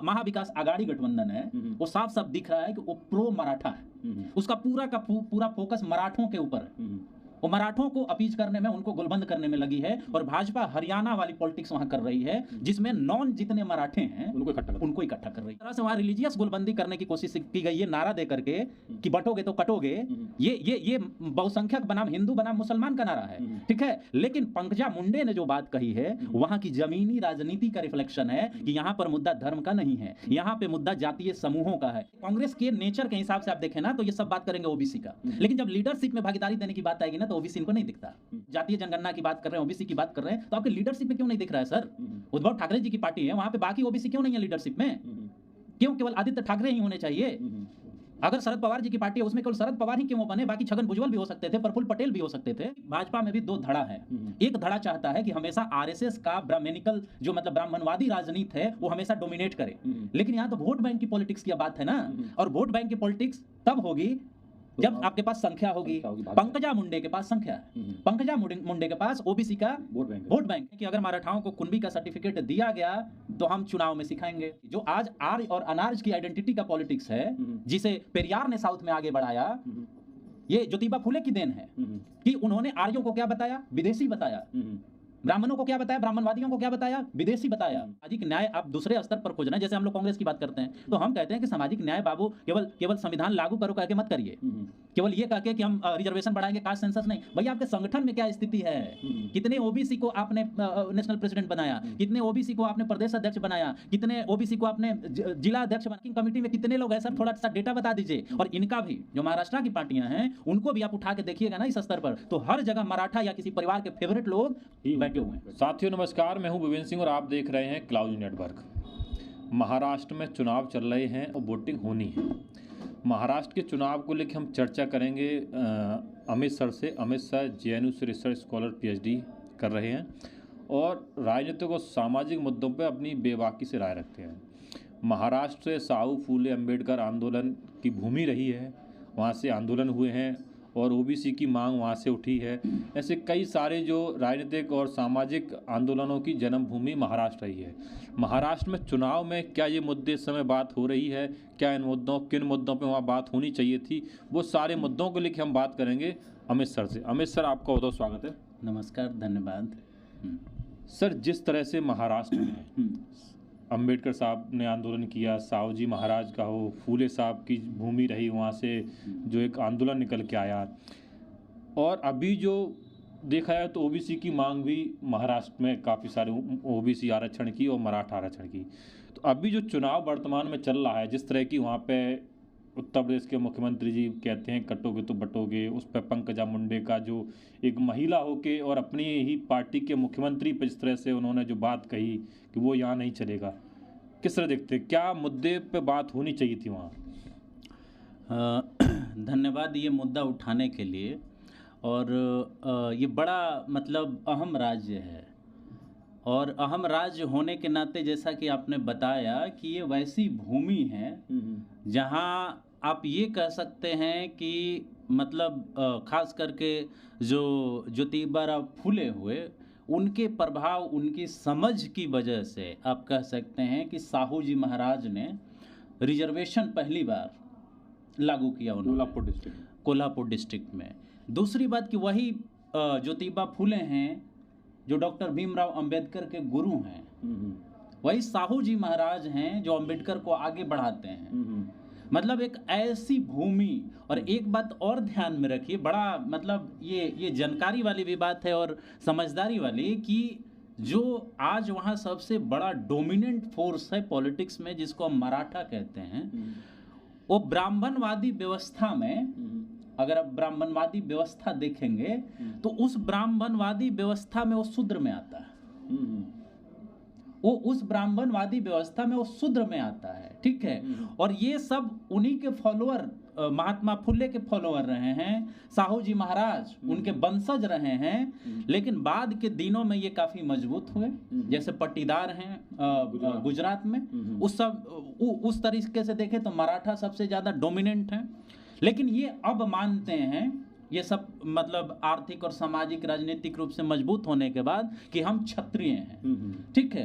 महाविकास आघाड़ी गठबंधन है, वो साफ साफ दिख रहा है कि वो प्रो मराठा है। उसका पूरा फोकस मराठों के ऊपर है। वो मराठों को अपीज करने में, उनको गुलबंद करने में लगी है। और भाजपा हरियाणा वाली पॉलिटिक्स वहां कर रही है, जिसमें नॉन जितने मराठे हैं उनको इकट्ठा कर रही है। तरह से वहां रिलीजियस गुलबंदी करने की कोशिश की गई है, नारा दे करके कि बटोगे तो कटोगे। ये बहुसंख्यक बनाम हिंदू बनाम मुसलमान का नारा है, ठीक है। लेकिन पंकजा मुंडे ने जो बात कही है, वहां की जमीनी राजनीति का रिफ्लेक्शन है कि यहां पर मुद्दा धर्म का नहीं है, यहां पे मुद्दा जातीय समूहों का है। कांग्रेस के नेचर के हिसाब से आप देखें ना, तो ये सब बात करेंगे ओबीसी का, लेकिन जब लीडरशिप में भागीदारी देने की बात आएगी ना, तो ओबीसी इनको नहीं दिखता। जातीय जनगणना की बात कर रहे हैं, ओबीसी की बात कर रहे हैं, तो आपके लीडरशिप में क्यों नहीं दिख रहा है सर? उद्धव ठाकरे जी की पार्टी है, वहां पे बाकी ओबीसी क्यों नहीं है लीडरशिप में? क्यों केवल आदित्य ठाकरे ही होने चाहिए? अगर शरद पवार जी की पार्टी है, उसमें केवल शरद पवार ही क्यों बने? बाकी छगन भुजबल भी हो सकते थे, प्रफुल्ल पटेल भी हो सकते थे। भाजपा में भी दो धड़ा है। एक धड़ा चाहता है कि हमेशा आरएसएस का ब्राह्मणिकल, जो मतलब ब्राह्मणवादी राजनीति है, वो हमेशा डोमिनेट करे। लेकिन यहाँ तो वोट बैंक की पॉलिटिक्स की बात है ना, और वोट बैंक की पॉलिटिक्स तब होगी जब आपके पास संख्या होगी। पंकजा मुंडे के पास संख्या है, पंकजा मुंडे के पास ओबीसी का वोट बैंक है कि अगर मराठाओं को कुंभी का सर्टिफिकेट दिया गया तो हम चुनाव में सिखाएंगे। जो आज आर्य और अनार्य की आइडेंटिटी का पॉलिटिक्स है, जिसे पेरियार ने साउथ में आगे बढ़ाया, ये ज्योतिबा फुले की देन है कि उन्होंने आर्यों को क्या बताया? विदेशी बताया। ब्राह्मणों को क्या बताया? ब्राह्मणवादियों को क्या बताया? विदेशी बताया। सामाजिक न्याय आप दूसरे स्तर पर खोजना है, जैसे हम लोग कांग्रेस की बात करते हैं, तो हम कहते हैं कि सामाजिक न्याय बाबू केवल संविधान लागू करो कह के मत करिए, केवल ये कह के कि हम रिजर्वेशन बढ़ाएंगे, कास्ट सेंसस नहीं। भैया आपके संगठन में क्या स्थिति है? कितने ओबीसी को आपने नेशनल प्रेसिडेंट बनाया? कितने ओबीसी को आपने प्रदेश अध्यक्ष बनाया? कितने ओबीसी को आपने जिला अध्यक्ष बनाया? कमेटी में कितने लोग हैं सर? थोड़ा सा डेटा बता दीजिए। और इनका भी, जो महाराष्ट्र की पार्टियां हैं, उनको भी आप उठा के देखिएगा ना इस स्तर पर, तो हर जगह मराठा या किसी परिवार के फेवरेट लोग बैठे हुए हैं। साथियों नमस्कार, मैं हूं विवेन सिंह और आप देख रहे हैं क्लाउड नेटवर्क। महाराष्ट्र में चुनाव चल रहे हैं और वोटिंग होनी है। महाराष्ट्र के चुनाव को लेकर हम चर्चा करेंगे अमित सर से। अमित सर जेएनयू से रिसर्च स्कॉलर पीएचडी कर रहे हैं और राजनीतिक और सामाजिक मुद्दों पर अपनी बेबाकी से राय रखते हैं। महाराष्ट्र साहू फूले अम्बेडकर आंदोलन की भूमि रही है, वहाँ से आंदोलन हुए हैं और ओबीसी की मांग वहाँ से उठी है। ऐसे कई सारे जो राजनीतिक और सामाजिक आंदोलनों की जन्मभूमि महाराष्ट्र रही है। महाराष्ट्र में चुनाव में क्या ये मुद्दे इस समय बात हो रही है? क्या किन मुद्दों पे वहाँ बात होनी चाहिए थी? वो सारे मुद्दों को लेकर हम बात करेंगे अमित सर से। अमित सर, आपका बहुत स्वागत है। नमस्कार, धन्यवाद। सर, जिस तरह से महाराष्ट्र में अम्बेडकर साहब ने आंदोलन किया, साहू जी महाराज का हो, फूले साहब की भूमि रही, वहाँ से जो एक आंदोलन निकल के आया, और अभी जो देखा जाए तो ओबीसी की मांग भी महाराष्ट्र में काफ़ी सारे ओबीसी आरक्षण की और मराठा आरक्षण की। तो अभी जो चुनाव वर्तमान में चल रहा है, जिस तरह की वहाँ पे उत्तर प्रदेश के मुख्यमंत्री जी कहते हैं कटोगे तो बटोगे, उस पर पंकजा मुंडे का जो एक महिला होके और अपनी ही पार्टी के मुख्यमंत्री पर जिस तरह से उन्होंने जो बात कही कि वो यहाँ नहीं चलेगा, किस तरह देखते हैं? क्या मुद्दे पे बात होनी चाहिए थी वहाँ? धन्यवाद ये मुद्दा उठाने के लिए। और ये बड़ा मतलब अहम राज्य है, और अहम राज्य होने के नाते जैसा कि आपने बताया कि ये वैसी भूमि है जहाँ आप ये कह सकते हैं कि मतलब खास करके जो ज्योतिबा फूले हुए, उनके प्रभाव, उनकी समझ की वजह से आप कह सकते हैं कि साहू जी महाराज ने रिजर्वेशन पहली बार लागू किया उन्होंने कोल्हापुर डिस्ट्रिक्ट में। दूसरी बात कि वही ज्योतिबा फूले हैं जो डॉक्टर भीमराव अंबेडकर के गुरु हैं, वही साहू जी महाराज हैं जो अंबेडकर को आगे बढ़ाते हैं। मतलब एक ऐसी भूमि। और एक बात और ध्यान में रखिए, बड़ा मतलब ये जानकारी वाली भी बात है और समझदारी वाली, कि जो आज वहाँ सबसे बड़ा डोमिनेंट फोर्स है पॉलिटिक्स में, जिसको हम मराठा कहते हैं, वो ब्राह्मणवादी व्यवस्था में, अगर आप ब्राह्मणवादी व्यवस्था देखेंगे तो उस ब्राह्मणवादी व्यवस्था में वो शूद्र में आता है। वो उस ब्राह्मणवादी व्यवस्था में वो शूद्र में आता है, ठीक है। और ये सब उन्हीं के फॉलोअर, महात्मा फुले के फॉलोअर रहे हैं, साहू जी महाराज उनके वंशज रहे हैं। लेकिन बाद के दिनों में ये काफी मजबूत हुए, जैसे पट्टीदार हैं गुजरात में, उस तरीके से देखें तो मराठा सबसे ज्यादा डोमिनेंट है। लेकिन ये अब मानते हैं, ये सब मतलब आर्थिक और सामाजिक राजनीतिक रूप से मजबूत होने के बाद, कि हम क्षत्रिय हैं, ठीक है।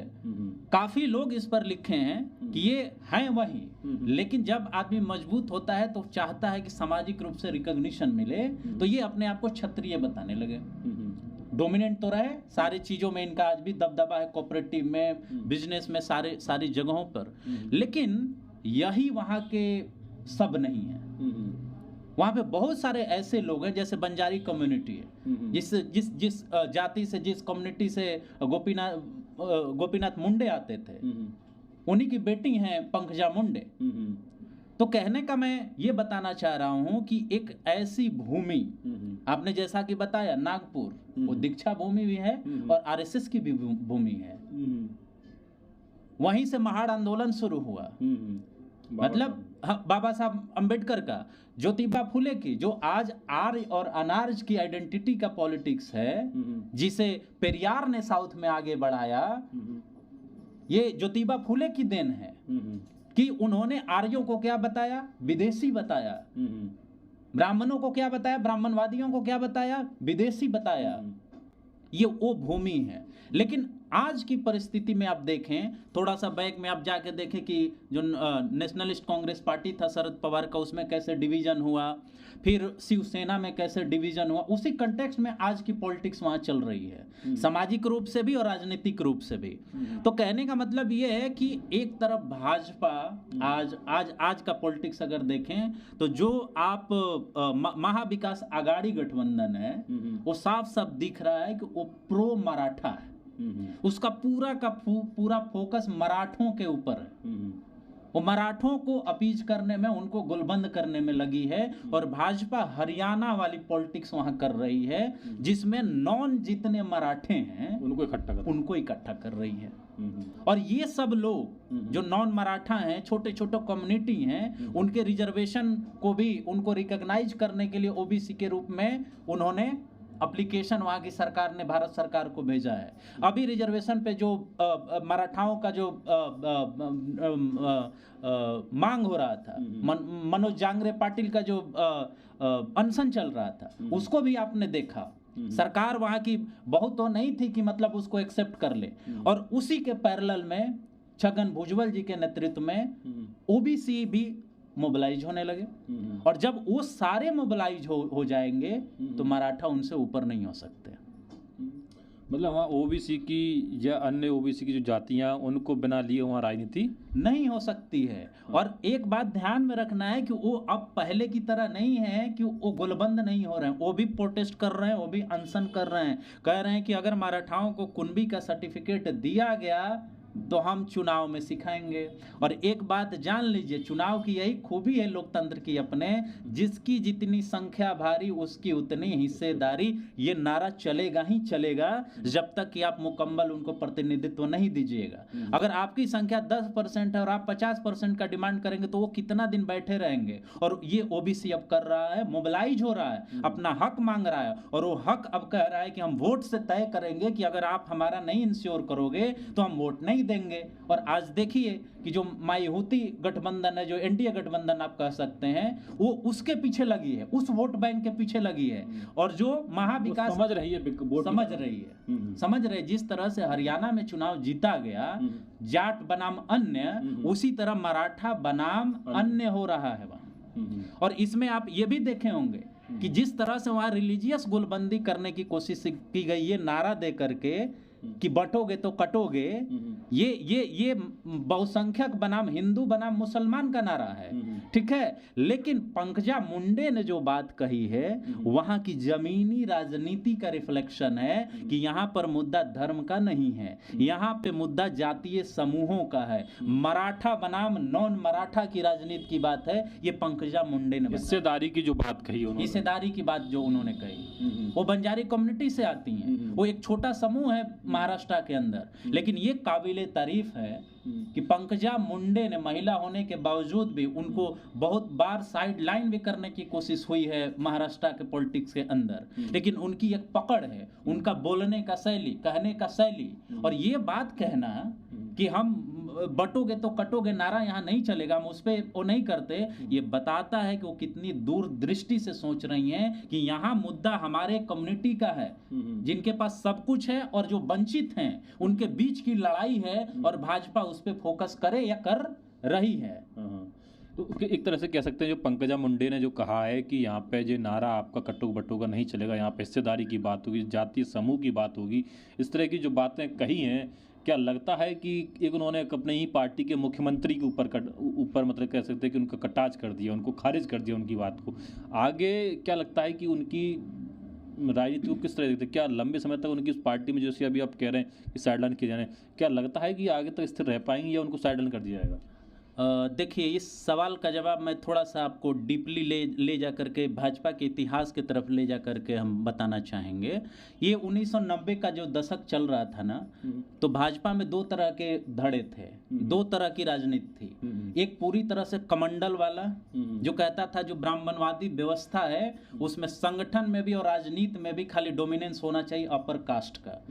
काफी लोग इस पर लिखे हैं कि ये हैं वही, लेकिन जब आदमी मजबूत होता है तो चाहता है कि सामाजिक रूप से रिकॉग्निशन मिले, तो ये अपने आप को क्षत्रिय बताने लगे। डोमिनेंट तो रहे सारी चीज़ों में, इनका आज भी दबदबा है, कोऑपरेटिव में, बिजनेस में, सारी जगहों पर, लेकिन यही वहाँ के सब नहीं है। वहाँ पे बहुत सारे ऐसे लोग हैं, जैसे बंजारी कम्युनिटी है, जिस जाति से, जिस कम्युनिटी से गोपीनाथ मुंडे आते थे, उन्हीं की बेटी हैं पंकजा मुंडे। तो कहने का मैं ये बताना चाह रहा हूँ कि एक ऐसी भूमि, आपने जैसा कि बताया नागपुर, वो दीक्षा भूमि भी है और आरएसएस की भी भूमि है। वहीं से महाड़ आंदोलन शुरू हुआ, मतलब बाबा साहब अंबेडकर का, ज्योतिबा फुले की, जो आज आर्य और अनार्य की आइडेंटिटी का पॉलिटिक्स है, जिसे पेरियार ने साउथ में आगे बढ़ाया, ये ज्योतिबा फुले की देन है कि उन्होंने आर्यों को क्या बताया, विदेशी बताया, ब्राह्मणों को क्या बताया, ब्राह्मणवादियों को क्या बताया, विदेशी बताया। ये वो भूमि है। लेकिन आज की परिस्थिति में आप देखें, थोड़ा सा बैक में आप जाके देखें कि जो नेशनलिस्ट कांग्रेस पार्टी था शरद पवार का, उसमें कैसे डिवीजन हुआ, फिर शिवसेना में कैसे डिवीजन हुआ, उसी कंटेक्स्ट में आज की पॉलिटिक्स वहाँ चल रही है, सामाजिक रूप से भी और राजनीतिक रूप से भी। तो कहने का मतलब ये है कि एक तरफ भाजपा, आज का पॉलिटिक्स अगर देखें तो जो आप महाविकास आघाड़ी गठबंधन है, वो साफ साफ दिख रहा है कि वो प्रो मराठा है। उसका पूरा का पूरा फोकस मराठों के ऊपर है। वो मराठों को अपीज करने में, उनको गुलबंद करने में लगी है, और भाजपा हरियाणा वाली पॉलिटिक्स वहां कर रही है, जिसमें नॉन जितने मराठे हैं उनको इकट्ठा कर रही है। और ये सब लोग जो नॉन मराठा हैं, छोटे छोटे कम्युनिटी हैं, उनके रिजर्वेशन को भी उनको रिकॉग्नाइज करने के लिए ओबीसी के रूप में उन्होंने एप्लीकेशन वहाँ की सरकार ने भारत सरकार को भेजा है। अभी रिजर्वेशन पे जो मराठाओं का जो मांग हो रहा था, मनोज जांगरे पाटिल का जो अनशन चल रहा था, उसको भी आपने देखा, सरकार वहाँ की बहुत तो नहीं थी कि मतलब उसको एक्सेप्ट कर ले, और उसी के पैरेलल में छगन भुजबल जी के नेतृत्व में ओबीसी भी मोबिलाइज होने लगे। और जब वो सारे मोबिलाइज हो जाएंगे तो मराठा उनसे ऊपर नहीं हो सकते। मतलब वहाँ ओबीसी की या अन्य ओबीसी की जो जातियाँ, उनको बिना लिए वहाँ राजनीति नहीं हो सकती है। और एक बात ध्यान में रखना है कि वो अब पहले की तरह नहीं है कि वो गुलबंद नहीं हो रहे हैं, वो भी प्रोटेस्ट कर रहे हैं, वो भी अनशन कर रहे हैं, कह रहे हैं कि अगर मराठाओं को कुणबी का सर्टिफिकेट दिया गया तो हम चुनाव में सिखाएंगे। और एक बात जान लीजिए, चुनाव की यही खूबी है लोकतंत्र की अपने, जिसकी जितनी संख्या भारी उसकी उतनी हिस्सेदारी। ये नारा चलेगा ही चलेगा जब तक कि आप मुकम्मल उनको प्रतिनिधित्व नहीं दीजिएगा। अगर आपकी संख्या 10% है और आप 50% का डिमांड करेंगे तो वो कितना दिन बैठे रहेंगे। और ये ओबीसी अब कर रहा है, मोबिलाइज हो रहा है, अपना हक मांग रहा है, और वो हक अब कह रहा है कि हम वोट से तय करेंगे कि अगर आप हमारा नहीं इंश्योर करोगे तो हम वोट नहीं देंगे। और आज देखिए कि जो मायावती गठबंधन है, जो एनडीए गठबंधन आप कह सकते हैं, वो उसके पीछे लगी है, उस वोट बैंक के पीछे लगी है। और जो महाविकास समझ रही है जिस तरह से हरियाणा में चुनाव जीता गया, जाट बनाम अन्य, उसी तरह मराठा बनाम अन्य हो रहा है वहां। और इसमें आप ये भी देखे होंगे कि जिस तरह से वहां रिलीजियस गुलबंदी करने की कोशिश की गई, ये नारा दे करके कि बटोगे तो कटोगे, ये बहुसंख्यक बनाम हिंदू बनाम मुसलमान का नारा है, ठीक है। लेकिन पंकजा मुंडे ने जो बात कही है, वहां की जमीनी राजनीति का रिफ्लेक्शन है कि यहाँ पर मुद्दा धर्म का नहीं है, यहाँ पे मुद्दा जातीय समूहों का है। मराठा बनाम नॉन मराठा की राजनीति की बात है, ये पंकजा मुंडे ने हिस्सेदारी की जो बात कही, हिस्सेदारी की बात जो उन्होंने कही, वो बंजारी कम्युनिटी से आती हैं, वो एक छोटा समूह है महाराष्ट्र के अंदर। लेकिन ये काबिले तारीफ है कि पंकजा मुंडे ने महिला होने के बावजूद भी उनको बहुत बार साइड लाइन भी करने की कोशिश हुई है महाराष्ट्र के पॉलिटिक्स के अंदर, लेकिन उनकी एक पकड़ है, उनका बोलने का शैली, कहने का शैली। और ये बात कहना कि हम बटोगे तो कटोगे नारा यहाँ नहीं चलेगा, हम उस पर वो नहीं करते, ये बताता है कि वो कितनी दूरदृष्टि से सोच रही हैं कि यहाँ मुद्दा हमारे कम्युनिटी का है, जिनके पास सब कुछ है और जो वंचित हैं उनके बीच की लड़ाई है, और भाजपा उस पर फोकस करे या कर रही है। तो एक तरह से कह सकते हैं जो पंकजा मुंडे ने जो कहा है कि यहाँ पे जो नारा आपका कट्टू बट्टू नहीं चलेगा, यहाँ पे हिस्सेदारी की बात होगी, जातीय समूह की बात होगी, इस तरह की जो बातें कही हैं, क्या लगता है कि एक उन्होंने अपने ही पार्टी के मुख्यमंत्री के ऊपर मतलब कह सकते हैं कि उनका कटाच कर दिया, उनको खारिज कर दिया उनकी बात को। आगे क्या लगता है कि उनकी राजनीति को किस तरह देखते हैं? क्या लंबे समय तक उनकी उस पार्टी में जैसे अभी आप कह रहे हैं कि साइडलाइन किए जाने, क्या लगता है कि आगे तक स्थिर रह पाएंगे या उनको साइडलाइन कर दिया जाएगा? देखिए, इस सवाल का जवाब मैं थोड़ा सा आपको डीपली ले जा करके भाजपा के इतिहास की तरफ ले जा करके हम बताना चाहेंगे। ये 1990 का जो दशक चल रहा था ना, तो भाजपा में दो तरह के धड़े थे, दो तरह की राजनीति थी। एक पूरी तरह से कमंडल वाला जो कहता था जो ब्राह्मणवादी व्यवस्था है उसमें संगठन में भी और राजनीति में भी खाली डोमिनेंस होना चाहिए अपर कास्ट का,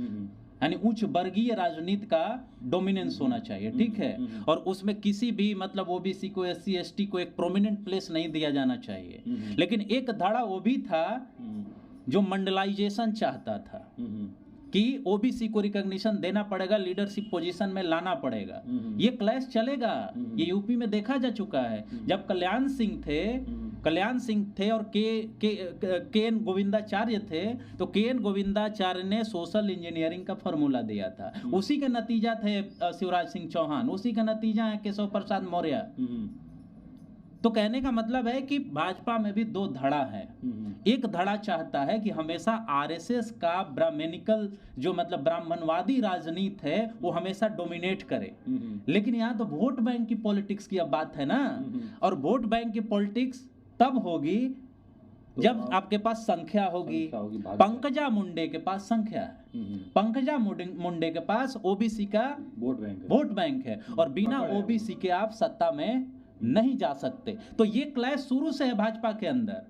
यानी उच्च वर्गीय राजनीति का डोमिनेंस होना चाहिए, ठीक है। और उसमें किसी भी मतलब ओबीसी को, एससी एसटी को एक प्रोमिनेंट प्लेस नहीं दिया जाना चाहिए। लेकिन एक धड़ा वो भी था जो मंडलाइजेशन चाहता था कि ओबीसी को रिकॉग्निशन देना पड़ेगा, लीडरशिप पोजीशन में लाना पड़ेगा। ये क्लैश चलेगा, ये यूपी में देखा जा चुका है। जब कल्याण सिंह थे और के एन गोविंदाचार्य थे, तो के एन गोविंदाचार्य ने सोशल इंजीनियरिंग का फॉर्मूला दिया था। उसी का नतीजा थे शिवराज सिंह चौहान, उसी का नतीजा है केशव प्रसाद मौर्य। तो कहने का मतलब है कि भाजपा में भी दो धड़ा है। एक धड़ा चाहता है कि हमेशा आरएसएस का ब्राह्मणिकल जो मतलब ब्राह्मणवादी राजनीति है वो हमेशा डोमिनेट करे। लेकिन यहाँ तो वोट बैंक की पॉलिटिक्स की अब बात है ना, और वोट बैंक की पॉलिटिक्स तब होगी जब आपके पास संख्या होगी। पंकजा मुंडे के पास संख्या है, पंकजा मुंडे के पास ओबीसी का वोट बैंक है, और बिना ओबीसी के आप सत्ता में नहीं जा सकते। तो ये क्लैश शुरू से है भाजपा के अंदर,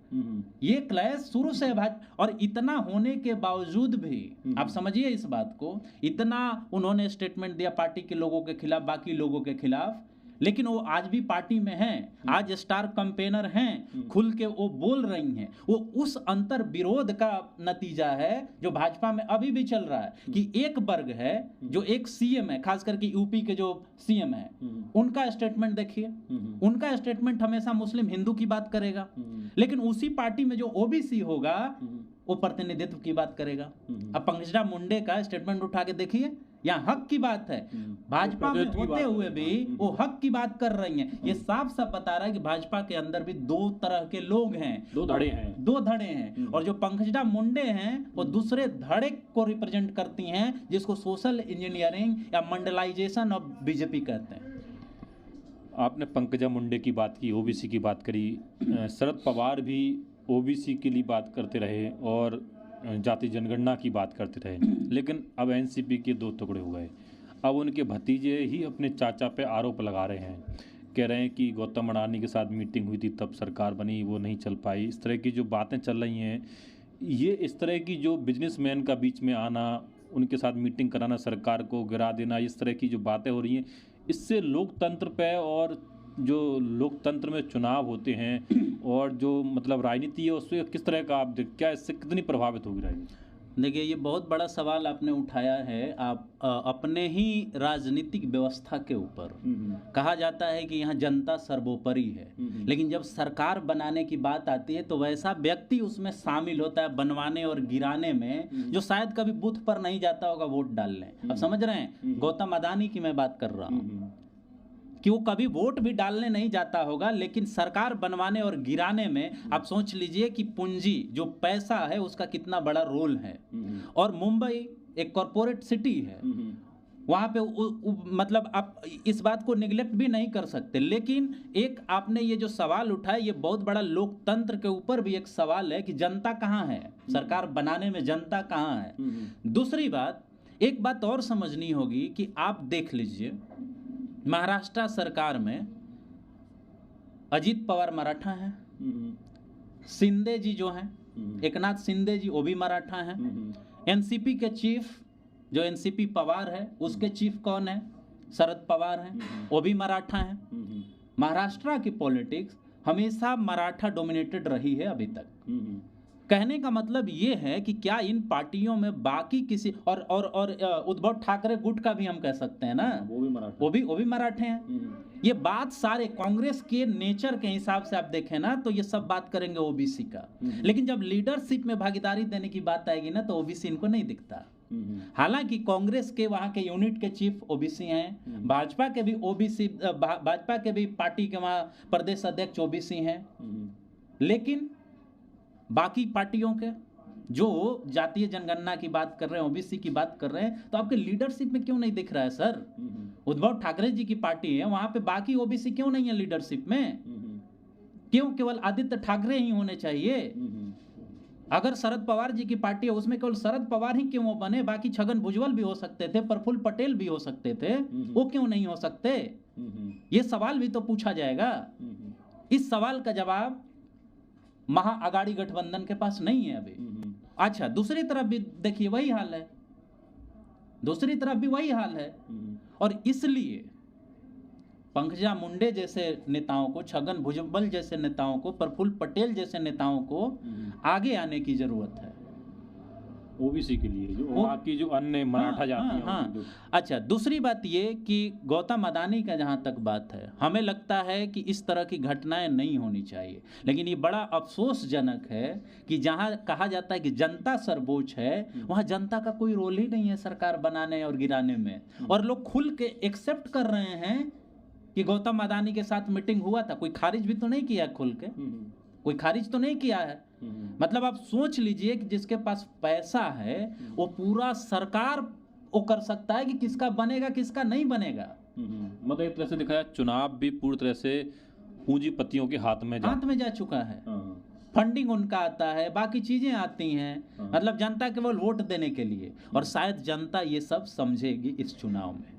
ये क्लैश शुरू से है भाजपा। और इतना होने के बावजूद भी आप समझिए इस बात को, इतना उन्होंने स्टेटमेंट दिया पार्टी के लोगों के खिलाफ, बाकी लोगों के खिलाफ, लेकिन वो आज भी पार्टी में हैं, आज स्टार कैंपेनर हैं, खुल के वो बोल रही हैं। वो उस अंतर विरोध का नतीजा है जो भाजपा में अभी भी चल रहा है कि एक वर्ग है जो एक सीएम है, खास करके यूपी के जो सीएम है, उनका स्टेटमेंट देखिए, उनका स्टेटमेंट हमेशा मुस्लिम हिंदू की बात करेगा, लेकिन उसी पार्टी में जो ओबीसी होगा वो प्रतिनिधित्व की बात करेगा। अब पंकजा मुंडे का स्टेटमेंट उठा के देखिए, यहाँ हक की बात है, भाजपा में होते हुए भी वो हक की बात कर रही हैं। ये साफ साफ बता रहा है कि भाजपा के अंदर भी दो तरह के लोग हैं, दो धड़े हैं। और जो पंकजा मुंडे हैं वो दूसरे धड़े को रिप्रेजेंट करती हैं, जिसको सोशल इंजीनियरिंग या मंडलाइजेशन ऑफ बीजेपी कहते हैं। आपने पंकजा मुंडे की बात की, ओबीसी की बात करी, शरद पवार भी ओबीसी के लिए बात करते रहे और जाति जनगणना की बात करते रहे, लेकिन अब एनसीपी के दो टुकड़े हो गए। अब उनके भतीजे ही अपने चाचा पे आरोप लगा रहे हैं, कह रहे हैं कि गौतम अडानी के साथ मीटिंग हुई थी तब सरकार बनी, वो नहीं चल पाई। इस तरह की जो बातें चल रही हैं, ये इस तरह की जो बिजनेसमैन का बीच में आना, उनके साथ मीटिंग कराना, सरकार को गिरा देना, इस तरह की जो बातें हो रही हैं, इससे लोकतंत्र पे और जो लोकतंत्र में चुनाव होते हैं और जो मतलब राजनीति है उससे किस तरह का आप क्या इससे कितनी प्रभावित होगी राजनीति? देखिए, ये बहुत बड़ा सवाल आपने उठाया है। आप अपने ही राजनीतिक व्यवस्था के ऊपर कहा जाता है कि यहाँ जनता सर्वोपरि है, लेकिन जब सरकार बनाने की बात आती है तो वैसा व्यक्ति उसमें शामिल होता है बनवाने और गिराने में जो शायद कभी बूथ पर नहीं जाता होगा वोट डालने। अब समझ रहे हैं, गौतम अडानी की मैं बात कर रहा हूँ कि वो कभी वोट भी डालने नहीं जाता होगा, लेकिन सरकार बनवाने और गिराने में आप सोच लीजिए कि पूंजी जो पैसा है उसका कितना बड़ा रोल है। और मुंबई एक कॉरपोरेट सिटी है, वहाँ पे मतलब आप इस बात को निगलेक्ट भी नहीं कर सकते। लेकिन एक आपने ये जो सवाल उठाया, ये बहुत बड़ा लोकतंत्र के ऊपर भी एक सवाल है कि जनता कहाँ है, सरकार बनाने में जनता कहाँ है। दूसरी बात, एक बात और समझनी होगी कि आप देख लीजिए, महाराष्ट्र सरकार में अजीत पवार मराठा हैं, शिंदे जी जो हैं, एकनाथ शिंदे जी वो भी मराठा हैं, एनसीपी के चीफ जो एनसीपी पवार है उसके चीफ कौन है, शरद पवार हैं, वो भी मराठा हैं। महाराष्ट्र की पॉलिटिक्स हमेशा मराठा डोमिनेटेड रही है अभी तक। कहने का मतलब ये है कि क्या इन पार्टियों में बाकी किसी और उद्धव ठाकरे गुट का भी हम कह सकते हैं ना, वो भी मराठा, वो भी मराठे हैं। ये बात सारे कांग्रेस के नेचर के हिसाब से आप देखें ना तो ये सब बात करेंगे ओबीसी का, लेकिन जब लीडरशिप में भागीदारी देने की बात आएगी ना तो ओबीसी इनको नहीं दिखता। हालांकि कांग्रेस के वहां के यूनिट के चीफ ओबीसी हैं, भाजपा के भी ओबीसी, भाजपा के भी पार्टी के वहां प्रदेश अध्यक्ष ओबीसी हैं, लेकिन बाकी पार्टियों के जो जातीय जनगणना की बात कर रहे हैं, ओबीसी की बात कर रहे हैं, तो आपके लीडरशिप में क्यों नहीं दिख रहा है सर? उद्धव ठाकरे जी की पार्टी है, वहां पे बाकी ओबीसी क्यों नहीं है लीडरशिप में? क्यों केवल आदित्य ठाकरे ही होने चाहिए? अगर शरद पवार जी की पार्टी है उसमें केवल शरद पवार ही क्यों बने? बाकी छगन भुजबल भी हो सकते थे, प्रफुल्ल पटेल भी हो सकते थे, वो क्यों नहीं हो सकते? ये सवाल भी तो पूछा जाएगा। इस सवाल का जवाब महाअगाड़ी गठबंधन के पास नहीं है अभी। अच्छा, दूसरी तरफ भी देखिए वही हाल है, दूसरी तरफ भी वही हाल है, और इसलिए पंकजा मुंडे जैसे नेताओं को, छगन भुजबल जैसे नेताओं को, प्रफुल्ल पटेल जैसे नेताओं को आगे आने की जरूरत है ओबीसी के लिए, जो बाकी जो अन्य मराठा जाति हैं। अच्छा, दूसरी बात ये कि गौतम अदानी का जहाँ तक बात है, हमें लगता है कि इस तरह की घटनाएं नहीं होनी चाहिए, लेकिन ये बड़ा अफसोसजनक है कि जहाँ कहा जाता है कि जनता सर्वोच्च है, वहाँ जनता का कोई रोल ही नहीं है सरकार बनाने और गिराने में, और लोग खुल के एक्सेप्ट कर रहे हैं कि गौतम अदानी के साथ मीटिंग हुआ था। कोई खारिज भी तो नहीं किया खुल के, कोई खारिज तो नहीं किया है। मतलब आप सोच लीजिए कि जिसके पास पैसा है वो पूरा सरकार वो कर सकता है कि किसका बनेगा किसका नहीं बनेगा। मतलब एक तरह से देखा जाए चुनाव भी पूरी तरह से पूंजीपतियों के हाथ में जा चुका है। फंडिंग उनका आता है, बाकी चीजें आती हैं, मतलब जनता केवल वोट देने के लिए, और शायद जनता ये सब समझेगी इस चुनाव में।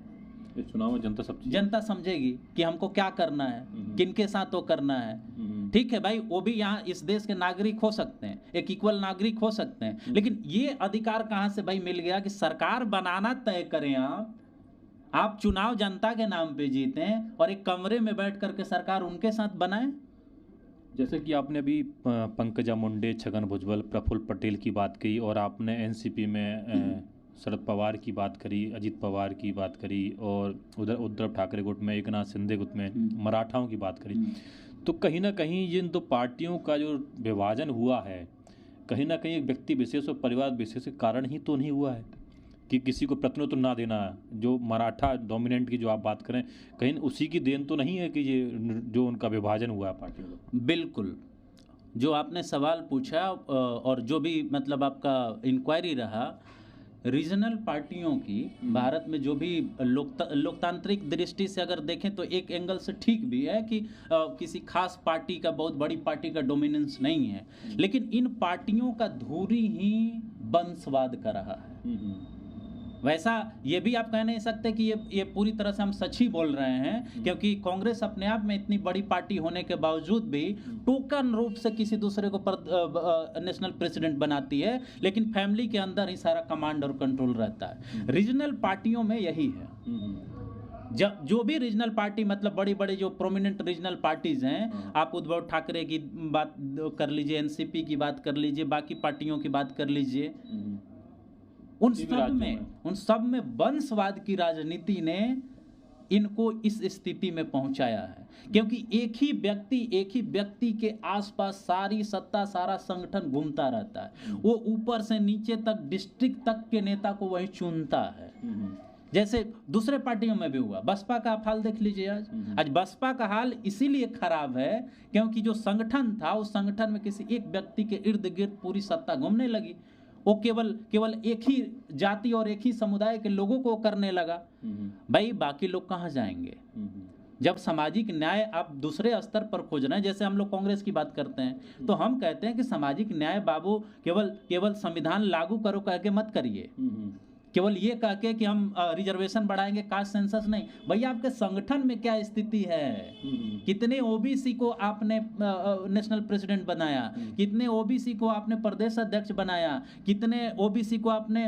इस चुनाव में जनता समझेगी कि हमको क्या करना है, किनके साथ वो करना है। ठीक है भाई, वो भी यहाँ इस देश के नागरिक हो सकते हैं, एक इक्वल नागरिक हो सकते हैं, लेकिन ये अधिकार कहाँ से भाई मिल गया कि सरकार बनाना तय करें आप चुनाव जनता के नाम पे जीतें और एक कमरे में बैठ करके सरकार उनके साथ बनाएं। जैसे कि आपने अभी पंकजा मुंडे, छगन भुजबल, प्रफुल्ल पटेल की बात की, और आपने एनसीपी में शरद पवार की बात करी, अजित पवार की बात करी, और उधर उद्धव ठाकरे गुट में, एकनाथ शिंदे गुट में मराठाओं की बात करी, तो कहीं ना कहीं जिन दो पार्टियों का जो विभाजन हुआ है, कहीं ना कहीं एक व्यक्ति विशेष और परिवार विशेष के कारण ही तो नहीं हुआ है कि किसी को प्रतिनिधित्व ना देना, जो मराठा डोमिनेंट की जो आप बात करें, कहीं उसी की देन तो नहीं है कि ये जो उनका विभाजन हुआ है पार्टियों का? बिल्कुल, जो आपने सवाल पूछा और जो भी मतलब आपका इंक्वायरी रहा, रीजनल पार्टियों की भारत में जो भी लोकतांत्रिक दृष्टि से अगर देखें तो एक एंगल से ठीक भी है कि किसी खास पार्टी का, बहुत बड़ी पार्टी का डोमिनेंस नहीं है, लेकिन इन पार्टियों का धुरी ही वंशवाद का रहा है। वैसा ये भी आप कह नहीं सकते कि ये पूरी तरह से हम सच ही बोल रहे हैं, क्योंकि कांग्रेस अपने आप में इतनी बड़ी पार्टी होने के बावजूद भी टोकन रूप से किसी दूसरे को नेशनल प्रेसिडेंट बनाती है, लेकिन फैमिली के अंदर ही सारा कमांड और कंट्रोल रहता है। रीजनल पार्टियों में यही है। जो भी रीजनल पार्टी, मतलब बड़ी बड़ी जो प्रोमिनेंट रीजनल पार्टीज हैं, आप उद्धव ठाकरे की बात कर लीजिए, एनसीपी की बात कर लीजिए, बाकी पार्टियों की बात कर लीजिए, उन सब में वंशवाद की राजनीति ने इनको इस स्थिति में पहुंचाया है, क्योंकि एक ही व्यक्ति के आसपास सारी सत्ता, सारा संगठन घूमता रहता है। वो ऊपर से नीचे तक, डिस्ट्रिक्ट तक के नेता को वही चुनता है। जैसे दूसरे पार्टियों में भी हुआ, बसपा का हाल देख लीजिए। आज बसपा का हाल इसीलिए खराब है क्योंकि जो संगठन था, उस संगठन में किसी एक व्यक्ति के इर्द गिर्द पूरी सत्ता घूमने लगी। वो केवल एक ही जाति और एक ही समुदाय के लोगों को करने लगा। भाई बाकी लोग कहाँ जाएंगे? जब सामाजिक न्याय आप दूसरे स्तर पर खोज रहे हैं, जैसे हम लोग कांग्रेस की बात करते हैं तो हम कहते हैं कि सामाजिक न्याय बाबू केवल संविधान लागू करो कह के मत करिए, केवल ये कह के कि हम रिजर्वेशन बढ़ाएंगे, कास्ट सेंसस नहीं। भैया आपके संगठन में क्या स्थिति है? कितने ओबीसी को आपने नेशनल प्रेसिडेंट बनाया, कितने ओबीसी को आपने प्रदेश अध्यक्ष बनाया, कितने ओबीसी को आपने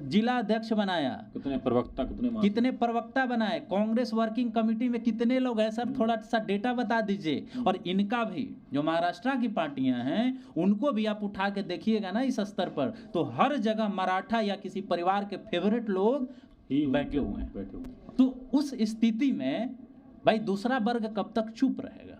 जिला अध्यक्ष बनाया, कितने प्रवक्ता बनाए, कांग्रेस वर्किंग कमेटी में कितने लोग हैं सर? थोड़ा सा डेटा बता दीजिए। और इनका भी जो महाराष्ट्र की पार्टियां हैं उनको भी आप उठा के देखिएगा ना इस स्तर पर, तो हर जगह मराठा या किसी परिवार के फेवरेट लोग ही बैठे हुए हैं। तो उस स्थिति में भाई दूसरा वर्ग कब तक चुप रहेगा?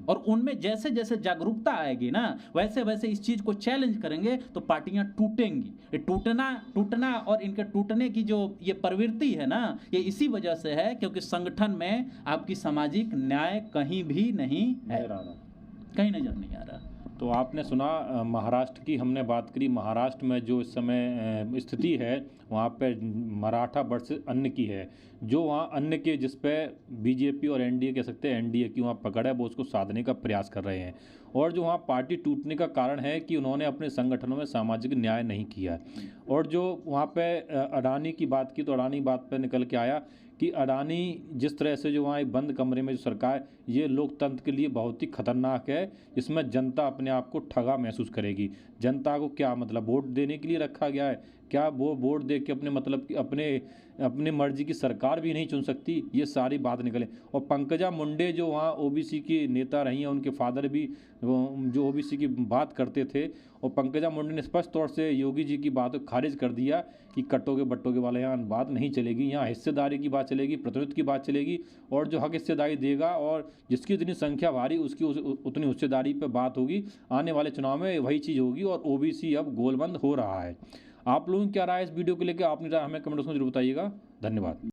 और उनमें जैसे जैसे जागरूकता आएगी ना, वैसे वैसे इस चीज को चैलेंज करेंगे तो पार्टियां टूटेंगी। ये टूटना और इनके टूटने की जो ये प्रवृत्ति है ना, ये इसी वजह से है क्योंकि संगठन में आपकी सामाजिक न्याय कहीं भी नहीं है, कहीं नजर नहीं आ रहा। तो आपने सुना महाराष्ट्र की हमने बात करी। महाराष्ट्र में जो इस समय स्थिति है वहाँ पे मराठा वर्सेस अन्य की है। जो वहाँ अन्य के जिस पे बीजेपी और एनडीए कह सकते हैं, एनडीए की वहाँ पकड़ है, वो उसको साधने का प्रयास कर रहे हैं। और जो वहाँ पार्टी टूटने का कारण है कि उन्होंने अपने संगठनों में सामाजिक न्याय नहीं किया है। और जो वहाँ पे अडानी की बात की तो अडानी बात पे निकल के आया कि अडानी जिस तरह से जो वहाँ एक बंद कमरे में जो सरकार, ये लोकतंत्र के लिए बहुत ही खतरनाक है। इसमें जनता अपने आप को ठगा महसूस करेगी। जनता को क्या मतलब वोट देने के लिए रखा गया है? क्या वो वोट दे के अपने मतलब अपने मर्जी की सरकार भी नहीं चुन सकती? ये सारी बात निकले। और पंकजा मुंडे जो वहाँ ओबीसी की नेता रही हैं, उनके फादर भी जो ओबीसी की बात करते थे, और पंकजा मुंडे ने स्पष्ट तौर से योगी जी की बात को खारिज कर दिया कि कट्टोगे बट्टोगे वाले यहाँ बात नहीं चलेगी। यहाँ हिस्सेदारी की बात चलेगी, प्रतिनिधित्व की बात चलेगी, और जो हक हिस्सेदारी देगा और जिसकी जितनी संख्या भारी उसकी उतनी हिस्सेदारी पर बात होगी। आने वाले चुनाव में वही चीज़ होगी और ओबीसी अब गोलबंद हो रहा है। आप लोगों की क्या राय है इस वीडियो को लेकर? आपने हमें कमेंट्स में जरूर बताइएगा। धन्यवाद।